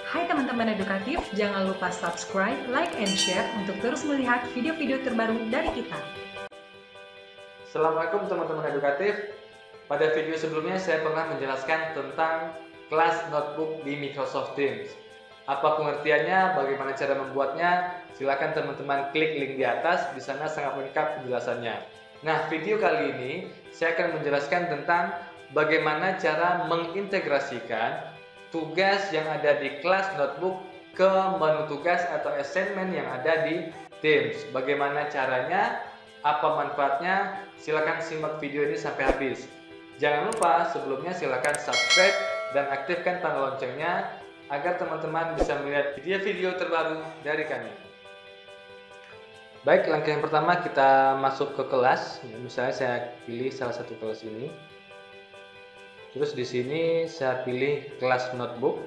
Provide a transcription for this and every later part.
Hai teman-teman edukatif, jangan lupa subscribe, like, and share untuk terus melihat video-video terbaru dari kita. Assalamualaikum teman-teman edukatif. Pada video sebelumnya saya pernah menjelaskan tentang kelas notebook di Microsoft Teams. Apa pengertiannya, bagaimana cara membuatnya? Silakan teman-teman klik link di atas, di sana sangat lengkap penjelasannya. Nah, video kali ini saya akan menjelaskan tentang bagaimana cara mengintegrasikan tugas yang ada di kelas notebook ke menu tugas atau assignment yang ada di Teams. Bagaimana caranya? Apa manfaatnya? Silakan simak video ini sampai habis. Jangan lupa sebelumnya silakan subscribe dan aktifkan tanda loncengnya agar teman-teman bisa melihat video-video terbaru dari kami. Baik, langkah yang pertama kita masuk ke kelas. Misalnya saya pilih salah satu kelas ini. Terus di sini saya pilih kelas notebook.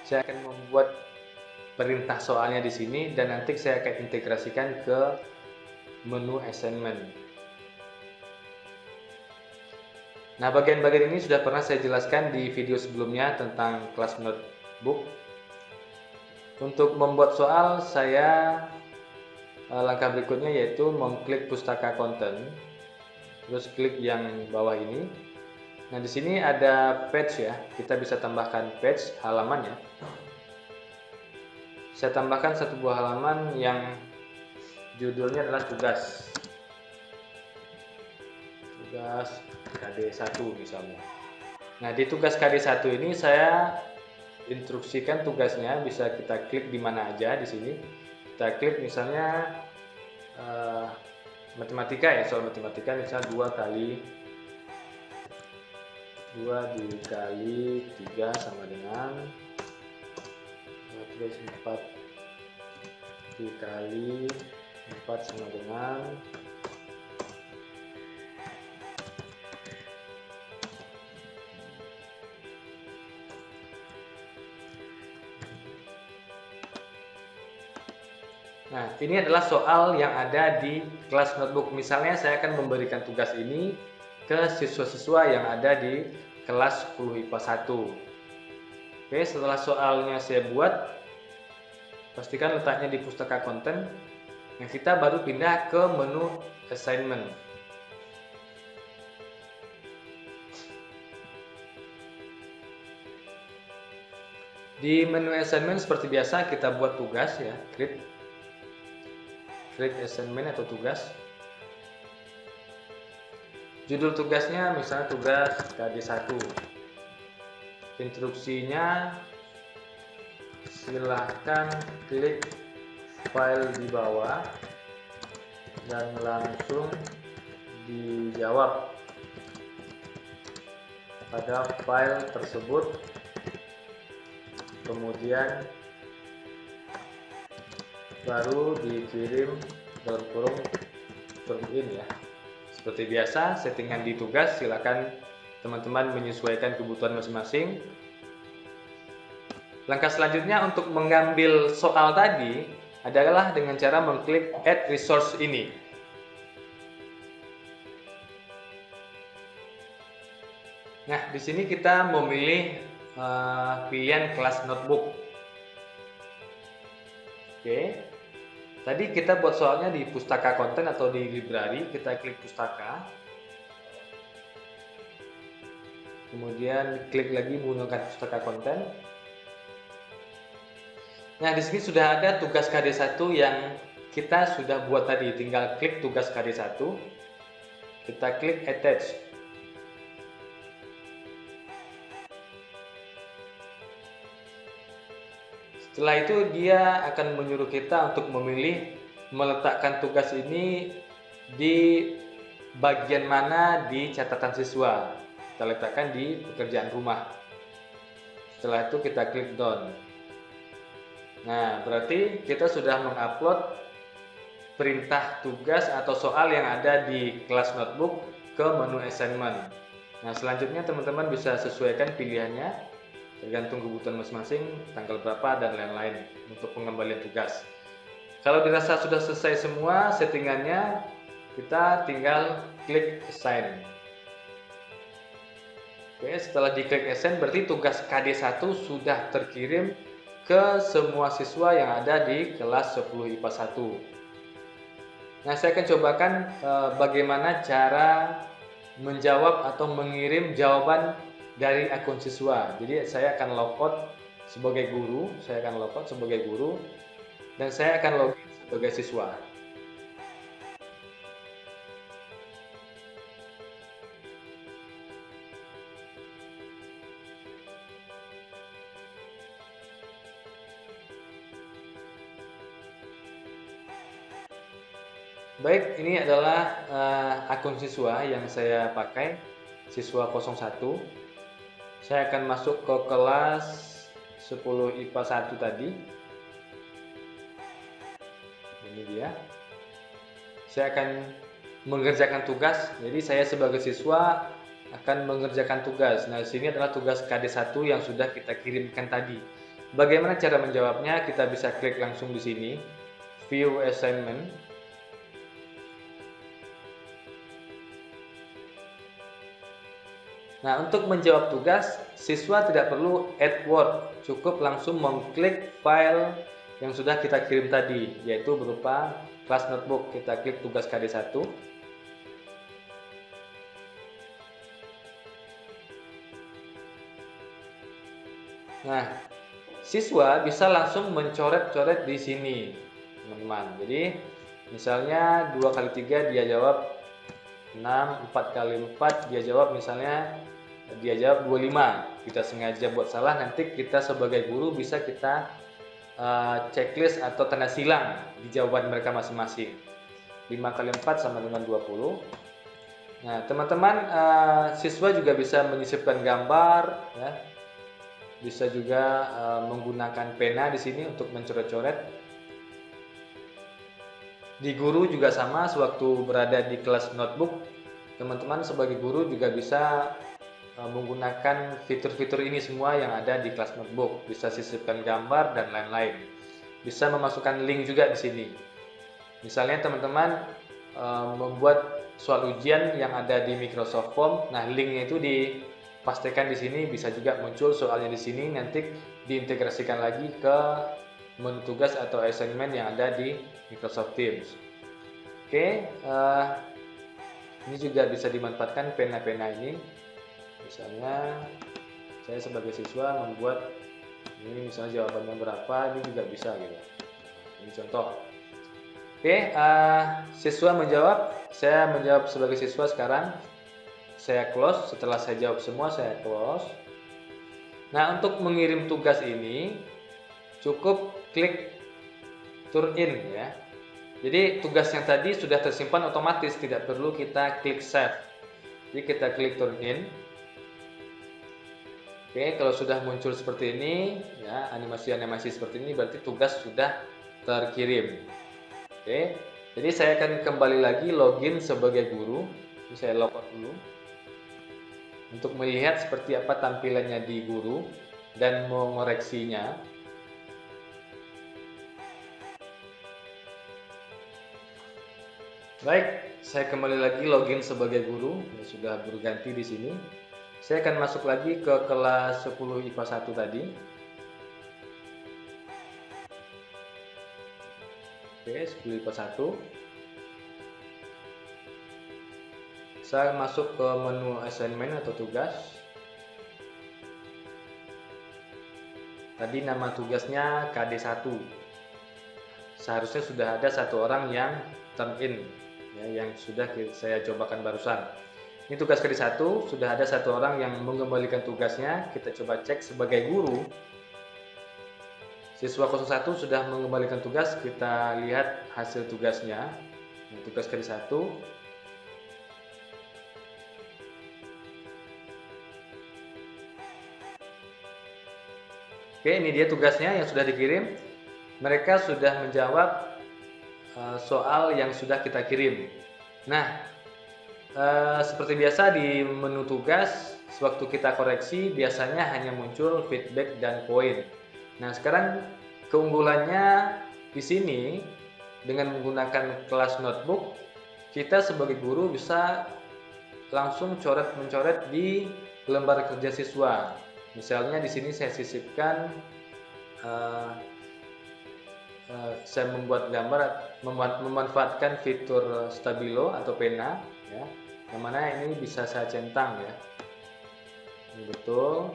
Saya akan membuat perintah soalnya di sini dan nanti saya akan integrasikan ke menu assignment. Nah, bagian-bagian ini sudah pernah saya jelaskan di video sebelumnya tentang kelas notebook. Untuk membuat soal, saya langkah berikutnya yaitu mengklik pustaka konten, terus klik yang bawah ini. Nah, di sini ada page ya, kita bisa tambahkan page halaman ya. Saya tambahkan satu buah halaman yang judulnya adalah tugas KD1 misalnya. Nah, di tugas KD1 ini saya instruksikan tugasnya, bisa kita klik di mana aja di sini. Kita klik misalnya matematika ya, soal matematika misalnya 2 dikali 3 sama dengan terus 4 dikali 4 sama dengan Nah, ini adalah soal yang ada di kelas notebook. Misalnya saya akan memberikan tugas ini ke siswa-siswa yang ada di kelas 10 IPA 1. Oke, setelah soalnya saya buat, pastikan letaknya di pustaka konten. Nah, kita baru pindah ke menu assignment. Di menu assignment seperti biasa kita buat tugas ya, create assignment atau tugas. Judul tugasnya misalnya tugas KD1. Instruksinya silahkan klik file di bawah dan langsung dijawab pada file tersebut, kemudian baru dikirim dalam kurung in ya. Seperti biasa, settingan di tugas silakan teman-teman menyesuaikan kebutuhan masing-masing. Langkah selanjutnya untuk mengambil soal tadi adalah dengan cara mengklik add resource ini. Nah, di sini kita memilih pilihan kelas notebook. Oke. Tadi kita buat soalnya di pustaka konten atau di library, kita klik pustaka. Kemudian klik lagi menggunakan pustaka konten. Nah, di sini sudah ada tugas KD1 yang kita sudah buat tadi, tinggal klik tugas KD1. Kita klik attach. Setelah itu dia akan menyuruh kita untuk memilih meletakkan tugas ini di bagian mana di catatan siswa. Kita letakkan di pekerjaan rumah. Setelah itu kita klik done. Nah, berarti kita sudah mengupload perintah tugas atau soal yang ada di kelas notebook ke menu assignment. Nah, selanjutnya teman-teman bisa sesuaikan pilihannya tergantung kebutuhan masing-masing, tanggal berapa dan lain-lain untuk pengembalian tugas. Kalau dirasa sudah selesai semua settingannya, kita tinggal klik assign. Oke, setelah diklik assign berarti tugas KD1 sudah terkirim ke semua siswa yang ada di kelas 10 IPA 1. Nah, saya akan cobakan bagaimana cara menjawab atau mengirim jawaban dari akun siswa. Jadi saya akan logout sebagai guru, dan saya akan login sebagai siswa. Baik, ini adalah akun siswa yang saya pakai, siswa 01. Saya akan masuk ke kelas 10 IPA 1 tadi. Ini dia. Saya akan mengerjakan tugas. Jadi saya sebagai siswa akan mengerjakan tugas. Nah, di sini adalah tugas KD1 yang sudah kita kirimkan tadi. Bagaimana cara menjawabnya? Kita bisa klik langsung di sini, View Assignment. Nah, untuk menjawab tugas, siswa tidak perlu add word, cukup langsung mengklik file yang sudah kita kirim tadi, yaitu berupa kelas notebook. Kita klik tugas KD1. Nah, siswa bisa langsung mencoret-coret di sini, teman-teman. Jadi, misalnya 2 kali 3 dia jawab 6, 4 kali 4 dia jawab misalnya 25. Kita sengaja buat salah, nanti kita sebagai guru bisa kita checklist atau tanda silang di jawaban mereka masing-masing. 5 kali 4 sama dengan 20. Nah, teman-teman, siswa juga bisa menyisipkan gambar, ya. Bisa juga menggunakan pena di sini untuk mencoret-coret. Di guru juga sama, sewaktu berada di kelas notebook, teman-teman sebagai guru juga bisa menggunakan fitur-fitur ini semua yang ada di kelas notebook. Bisa sisipkan gambar dan lain-lain. Bisa memasukkan link juga di sini. Misalnya teman-teman membuat soal ujian yang ada di Microsoft Form, nah linknya itu dipastikan di sini, bisa juga muncul soalnya di sini, nanti diintegrasikan lagi ke menu tugas atau assignment yang ada di Microsoft Teams. Oke, ini juga bisa dimanfaatkan pena-pena ini. Misalnya saya sebagai siswa membuat ini, misalnya jawabannya berapa, ini juga bisa gitu. Ini contoh. Oke, siswa menjawab. Saya menjawab sebagai siswa sekarang. Saya close. Setelah saya jawab semua, saya close. Nah, untuk mengirim tugas ini cukup klik turn in, ya. Jadi tugas yang tadi sudah tersimpan otomatis, tidak perlu kita klik save. Jadi kita klik turn in. Oke, kalau sudah muncul seperti ini, ya, animasi-animasi seperti ini, berarti tugas sudah terkirim. Oke, jadi saya akan kembali lagi login sebagai guru. Jadi saya logout dulu untuk melihat seperti apa tampilannya di guru dan mengoreksinya. Baik, saya kembali lagi login sebagai guru. Ini sudah berganti di sini. Saya akan masuk lagi ke kelas 10 IPA 1 tadi. Oke, 10 IPA 1. Saya masuk ke menu assignment atau tugas. Tadi nama tugasnya KD1. Seharusnya sudah ada satu orang yang turn in, ya, yang sudah saya cobakan barusan. Ini tugas KD1, sudah ada satu orang yang mengembalikan tugasnya. Kita coba cek sebagai guru. Siswa 01 sudah mengembalikan tugas, kita lihat hasil tugasnya. Ini tugas KD1. Oke, ini dia tugasnya yang sudah dikirim. Mereka sudah menjawab soal yang sudah kita kirim. Nah, seperti biasa di menu tugas, sewaktu kita koreksi biasanya hanya muncul feedback dan poin. Nah, sekarang keunggulannya di sini dengan menggunakan kelas notebook, kita sebagai guru bisa langsung mencoret di lembar kerja siswa. Misalnya di sini saya sisipkan, saya membuat gambar, memanfaatkan fitur stabilo atau pena, ya, yang mana ini bisa saya centang, ya. Ini betul.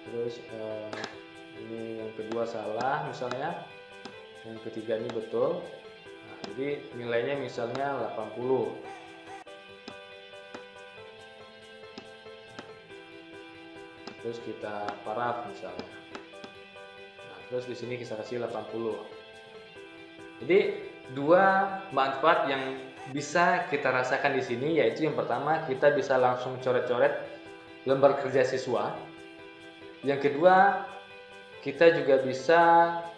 Terus ini yang kedua salah misalnya, yang ketiga ini betul. Nah, jadi nilainya misalnya 80. Terus kita paraf misalnya. Nah, terus di sini kita kasih 80. Jadi dua manfaat yang bisa kita rasakan di sini, yaitu yang pertama kita bisa langsung coret-coret lembar kerja siswa. Yang kedua, kita juga bisa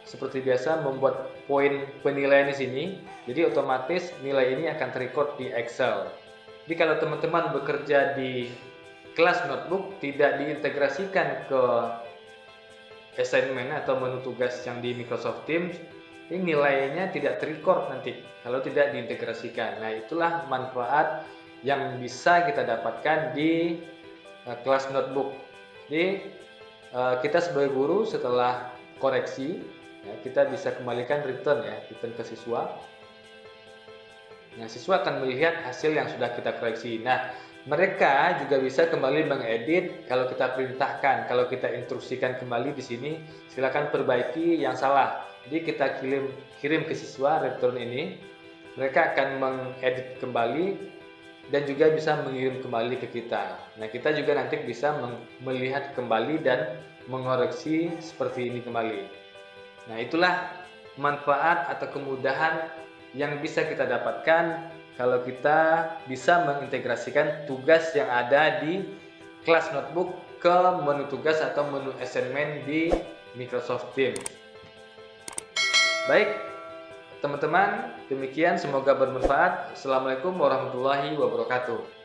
seperti biasa membuat poin penilaian di sini. Jadi otomatis nilai ini akan terrecord di Excel. Jadi kalau teman-teman bekerja di kelas notebook tidak diintegrasikan ke assignment atau menu tugas yang di Microsoft Teams, ini nilainya tidak terrecord nanti kalau tidak diintegrasikan. Nah, itulah manfaat yang bisa kita dapatkan di kelas notebook. Jadi kita sebagai guru setelah koreksi, ya, kita bisa kembalikan return ke siswa. Nah, siswa akan melihat hasil yang sudah kita koreksi. Nah, mereka juga bisa kembali mengedit kalau kita perintahkan, kalau kita instruksikan kembali di sini, silakan perbaiki yang salah. Jadi kita kirim ke siswa return ini, mereka akan mengedit kembali dan juga bisa mengirim kembali ke kita. Nah, kita juga nanti bisa melihat kembali dan mengoreksi seperti ini kembali. Nah, itulah manfaat atau kemudahan yang bisa kita dapatkan kalau kita bisa mengintegrasikan tugas yang ada di kelas notebook ke menu tugas atau menu assignment di Microsoft Teams. Baik, teman-teman, demikian, semoga bermanfaat. Assalamualaikum warahmatullahi wabarakatuh.